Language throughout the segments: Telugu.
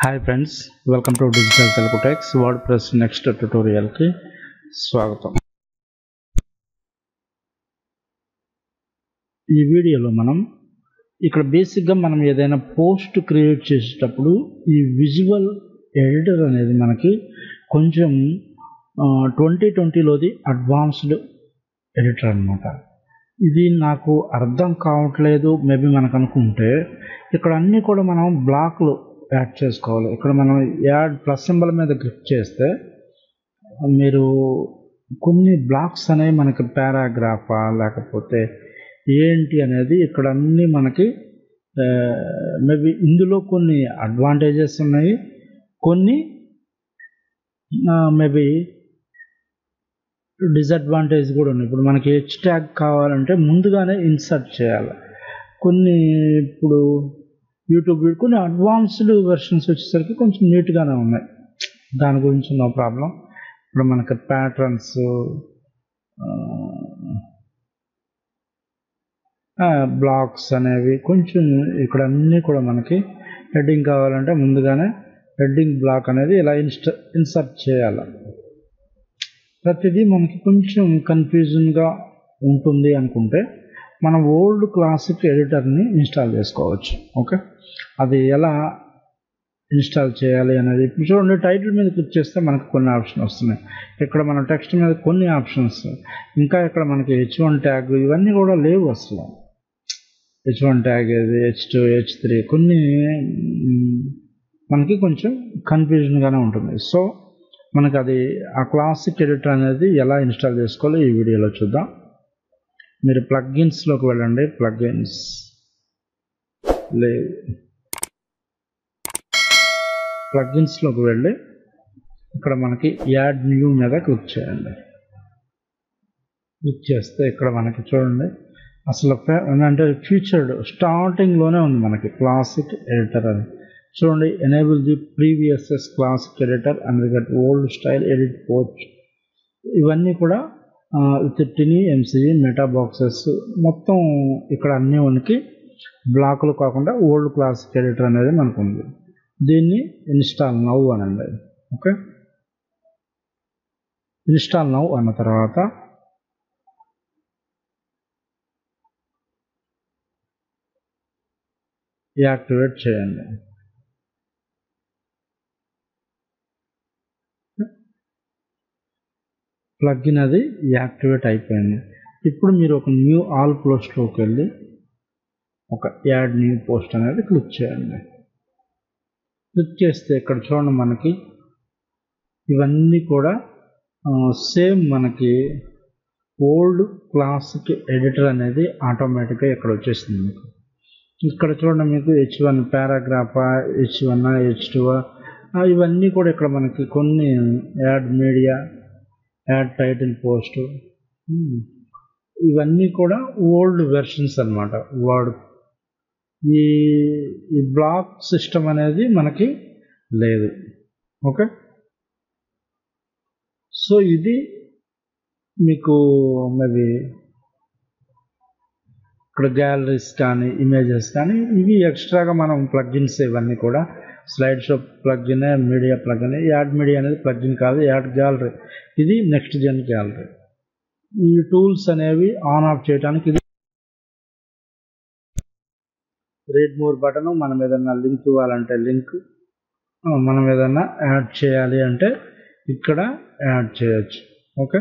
Hi friends, welcome to digital Telugu techs WordPress next ట్యుటోరియల్కి స్వాగతం. ఈ వీడియోలో మనం ఇక్కడ బేసిక్గా మనం ఏదైనా పోస్ట్ క్రియేట్ చేసేటప్పుడు ఈ విజువల్ ఎడిటర్ అనేది మనకి కొంచెం 2020లోది అడ్వాన్స్డ్ ఎడిటర్ అనమాట. ఇది నాకు అర్థం కావట్లేదు మేబీ మనకు అనుకుంటే ఇక్కడ అన్నీ కూడా మనం బ్లాక్లు యాడ్ చేసుకోవాలి. ఇక్కడ మనం యాడ్ ప్లస్ సింబల్ మీద క్లిక్ చేస్తే మీరు కొన్ని బ్లాక్స్ అనేవి మనకి పారాగ్రాఫా లేకపోతే ఏంటి అనేది ఇక్కడ అన్నీ మనకి మేబీ ఇందులో కొన్ని అడ్వాంటేజెస్ ఉన్నాయి, కొన్ని మేబీ డిసడ్వాంటేజ్ కూడా ఉన్నాయి. ఇప్పుడు మనకి హెచ్ ట్యాగ్ కావాలంటే ముందుగానే ఇన్సర్ట్ చేయాలి. కొన్ని ఇప్పుడు యూట్యూబ్ కొన్ని అడ్వాన్స్డ్ వెర్షన్స్ వచ్చేసరికి కొంచెం నీట్గానే ఉన్నాయి, దాని గురించి నో ప్రాబ్లం. ఇప్పుడు మనకి ప్యాటర్న్స్ బ్లాక్స్ అనేవి కొంచెం ఇక్కడ అన్నీ కూడా మనకి హెడ్డింగ్ కావాలంటే ముందుగానే హెడ్డింగ్ బ్లాక్ అనేది ఇలా ఇన్సర్ట్ చేయాలి. ప్రతిదీ మనకి కొంచెం కన్ఫ్యూజన్గా ఉంటుంది అనుకుంటే మనం ఓల్డ్ క్లాసిక్ ఎడిటర్ని ఇన్స్టాల్ చేసుకోవచ్చు. ఓకే, అది ఎలా ఇన్స్టాల్ చేయాలి అనేది ఇప్పుడు చూడండి. టైటిల్ మీద క్లిక్ చేస్తే మనకు కొన్ని ఆప్షన్ వస్తున్నాయి. ఇక్కడ మన టెక్స్ట్ మీద కొన్ని ఆప్షన్స్, ఇంకా ఇక్కడ మనకి H1 ట్యాగ్ ఇవన్నీ కూడా లేవు అసలు. H1 ట్యాగ్ ఇది, H2, H3 కొన్ని మనకి కొంచెం కన్ఫ్యూజన్గానే ఉంటుంది. సో మనకు అది ఆ క్లాసిక్ ఎడిటర్ అనేది ఎలా ఇన్స్టాల్ చేసుకోవాలో ఈ వీడియోలో చూద్దాం. మీరు ప్లగ్గిన్స్లోకి వెళ్ళండి. ప్లగ్గిన్స్ లేవు, ప్లగ్గిన్స్లోకి వెళ్ళి ఇక్కడ మనకి యాడ్ న్యూ మీద క్లిక్ చేయండి. క్లిక్ చేస్తే ఇక్కడ మనకి చూడండి అసలు అంటే ఫీచర్డ్ స్టార్టింగ్లోనే ఉంది మనకి క్లాసిక్ ఎడిటర్ అని. చూడండి, enable the previous classic editor and get old style edit post. ఇవన్నీ కూడా విత్ టిని ఎంసీజీ మెటా బాక్సెస్ మొత్తం ఇక్కడ అన్నీ మనకి బ్లాకులు కాకుండా ఓల్డ్ క్లాసిక్ ఎడిటర్ అనేది మనకు ఉంది. దీన్ని ఇన్స్టాల్ నౌ అనండి. ఓకే, ఇన్స్టాల్ నౌ అన్న తర్వాత యాక్టివేట్ చేయండి. ప్లగ్ఇన్ అది యాక్టివేట్ అయిపోయింది. ఇప్పుడు మీరు ఒక న్యూ ఆల్ పోస్ట్లోకి వెళ్ళి ఒక యాడ్ న్యూ పోస్ట్ అనేది క్లిక్ చేయండి. క్లిక్ చేస్తే ఇక్కడ చూడండి మనకి ఇవన్నీ కూడా సేమ్ మనకి ఓల్డ్ క్లాసిక్ ఎడిటర్ అనేది ఆటోమేటిక్గా ఇక్కడ వచ్చేసింది. మీకు ఇక్కడ చూడండి, మీకు H1 పారాగ్రాఫా, H1, H2 ఇవన్నీ కూడా ఇక్కడ మనకి కొన్ని add media, add title post ఇవన్నీ కూడా ఓల్డ్ వెర్షన్స్ అన్నమాట. వర్డ్ ఈ బ్లాక్ సిస్టమ్ అనేది మనకి లేదు. ఓకే, సో ఇది మీకు మేబీ ఇక్కడ గ్యాలరీస్ కానీ ఇమేజెస్ కానీ ఇవి ఎక్స్ట్రాగా మనం ప్లగ్ఇన్స్ ఇవన్నీ కూడా slide show plugin, media plugin. Add media అనేది ప్లగ్ఇన్ కాదు, యాడ్ గ్యాలరీ ఇది నెక్స్ట్ జెన్ గ్యాలరీ. ఈ టూల్స్ అనేవి ఆన్ ఆఫ్ చేయడానికి ఇది రీడ్ మోర్ బటన్. మనం ఏదైనా లింక్ ఇవ్వాలంటే లింక్, మనం ఏదైనా యాడ్ చేయాలి అంటే ఇక్కడ యాడ్ చేయొచ్చు. ఓకే,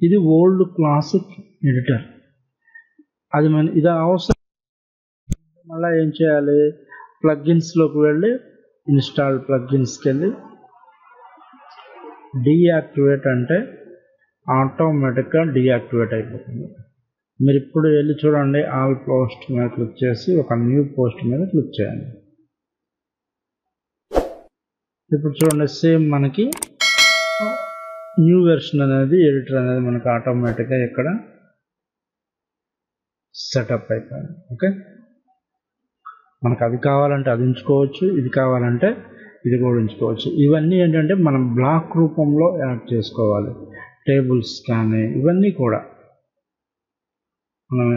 ఇది ఓల్డ్ క్లాసిక్ ఎడిటర్. అది ఇది అవసరం. మళ్ళీ ఏం చేయాలి, ప్లగ్ఇన్స్లోకి వెళ్ళి ఇన్స్టాల్ ప్లగ్ఇన్స్కి వెళ్ళి డీయాక్టివేట్ అంటే ఆటోమేటిక్గా డీయాక్టివేట్ అయిపోతుంది. మీరు ఇప్పుడు వెళ్ళి చూడండి, ఆల్ పోస్ట్ మీద క్లిక్ చేసి ఒక న్యూ పోస్ట్ మీద క్లిక్ చేయండి. ఇప్పుడు చూడండి, సేమ్ మనకి న్యూ వెర్షన్ అనేది ఎడిటర్ అనేది మనకి ఆటోమేటిక్గా ఇక్కడ సెటప్ అయిపోయింది. ఓకే, మనకు అది కావాలంటే అది ఉంచుకోవచ్చు, ఇది కావాలంటే ఇది కూడా ఉంచుకోవచ్చు. ఇవన్నీ ఏంటంటే మనం బ్లాక్ రూపంలో యాడ్ చేసుకోవాలి. టేబుల్స్ కానీ ఇవన్నీ కూడా మనం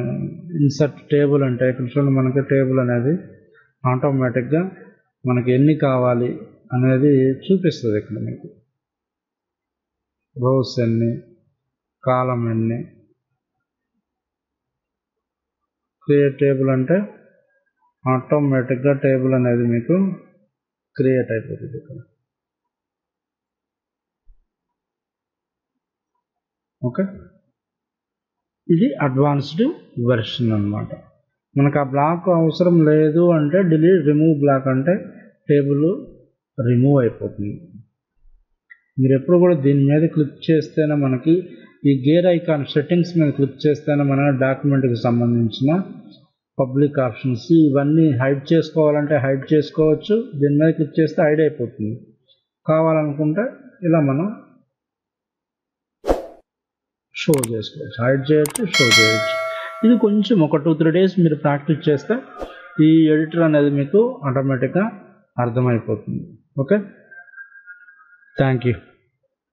ఇన్సర్ట్ టేబుల్ అంటే ఇక్కడ చూడండి మనకి టేబుల్ అనేది ఆటోమేటిక్గా మనకి ఎన్ని కావాలి అనేది చూపిస్తుంది ఇక్కడ మీకు. రోస్ ఎన్ని, కాలం ఎన్ని. క్రియేట్ టేబుల్ అంటే ఆటోమేటిక్గా టేబుల్ అనేది మీకు క్రియేట్ అయిపోతుంది ఇక్కడ. ఓకే, ఇది అడ్వాన్స్డ్ వెర్షన్ అన్నమాట. మనకు ఆ బ్లాక్ అవసరం లేదు అంటే రిమూవ్ బ్లాక్ అంటే టేబుల్ రిమూవ్ అయిపోతుంది. మీరు ఎప్పుడు కూడా దీని మీద క్లిక్ చేస్తేనే మనకి ఈ గేర్ ఐకాన్ సెట్టింగ్స్ మీద క్లిక్ చేస్తేనే మన డాక్యుమెంట్కి సంబంధించిన పబ్లిక్ ఆప్షన్స్ ఇవన్నీ హైడ్ చేసుకోవాలంటే హైడ్ చేసుకోవచ్చు. దీని మీద క్లిక్ చేస్తే హైడ్ అయిపోతుంది. కావాలనుకుంటే ఇలా మనం షో చేసుకోవచ్చు, హైడ్ చేయొచ్చు, షో చేయొచ్చు. ఇది కొంచెం ఒక 2-3 days మీరు ప్రాక్టీస్ చేస్తే ఈ ఎడిటర్ అనేది మీకు ఆటోమేటిక్గా అర్థమైపోతుంది. Okay, thank you.